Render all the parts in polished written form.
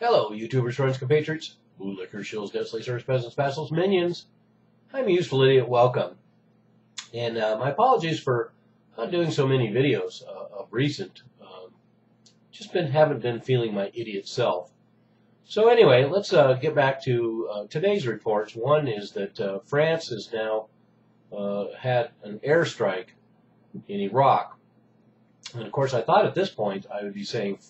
Hello, YouTubers, friends, compatriots, bootlickers, shills, dead slayers, peasants, vassals, minions. I'm a useful idiot. Welcome. And my apologies for not doing so many videos of recent. Haven't been feeling my idiot self. So anyway, let's get back to today's reports. One is that France has now had an airstrike in Iraq. And of course, I thought at this point I would be saying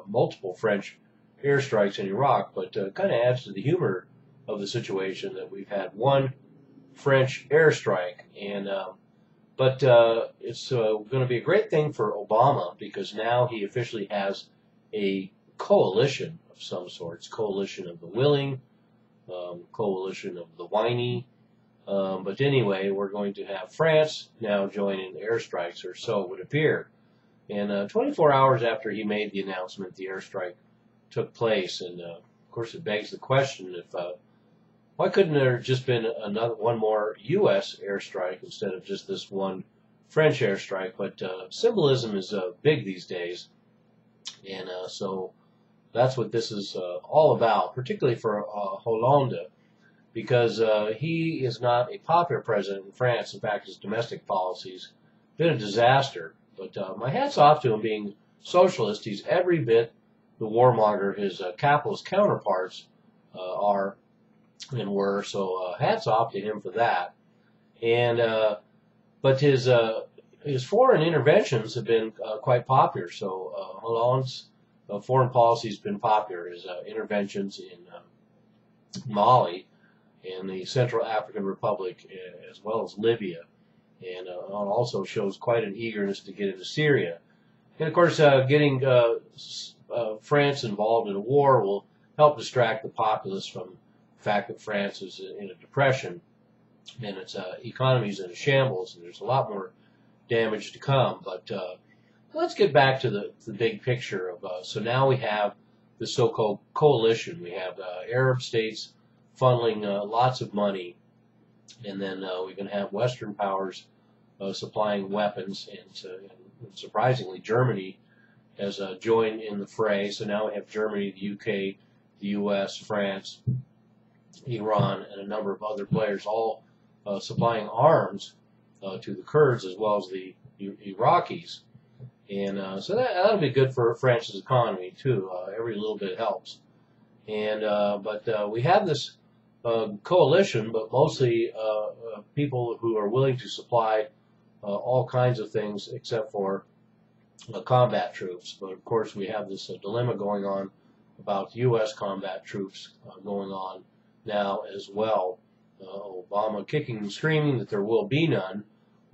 multiple French airstrikes in Iraq, but kind of adds to the humor of the situation that we've had one French airstrike. And but it's going to be a great thing for Obama, because now he officially has a coalition of some sorts, coalition of the willing, coalition of the whiny. But anyway, we're going to have France now join in the airstrikes, or so it would appear. And 24 hours after he made the announcement, the airstrike took place. And of course, it begs the question: if why couldn't there have just been one more U.S. airstrike instead of just this one French airstrike? But symbolism is big these days, and so that's what this is all about, particularly for Hollande, because he is not a popular president in France. In fact, his domestic policy's been a disaster. But my hat's off to him. Being socialist, he's every bit the warmonger his capitalist counterparts are and were. So hats off to him for that. And but his foreign interventions have been quite popular. So Hollande's foreign policy has been popular. His interventions in Mali and the Central African Republic, as well as Libya, and also shows quite an eagerness to get into Syria. And of course, getting France involved in a war will help distract the populace from the fact that France is in a depression and its economy is in a shambles, and there's a lot more damage to come. But let's get back to the big picture of so now we have the so-called coalition. We have Arab states funneling lots of money, and then we're going to have Western powers supplying weapons, and surprisingly, Germany has joined in the fray. So now we have Germany, the UK, the US, France, Iran, and a number of other players all supplying arms to the Kurds as well as the Iraqis. And so that'll be good for France's economy too. Every little bit helps. And but we have this coalition, but mostly people who are willing to supply all kinds of things except for combat troops. But of course, we have this dilemma going on about U.S. combat troops going on now as well. Obama kicking and screaming that there will be none,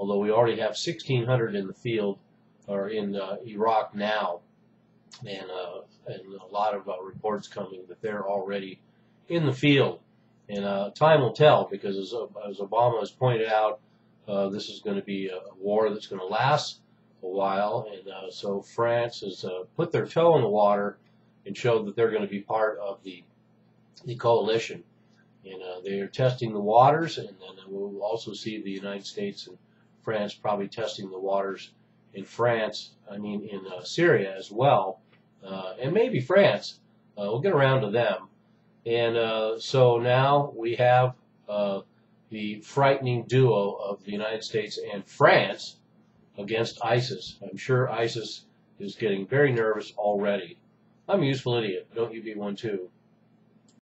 although we already have 1,600 in the field, or in Iraq now, and a lot of reports coming that they're already in the field. And time will tell, because as Obama has pointed out, this is going to be a war that's going to last a while. And so France has put their toe in the water and showed that they're going to be part of the coalition. And they are testing the waters, and then we'll also see the United States and France probably testing the waters in Syria as well, and maybe France. We'll get around to them. And so now we have the frightening duo of the United States and France against ISIS. I'm sure ISIS is getting very nervous already. I'm a useful idiot. Don't you be one too.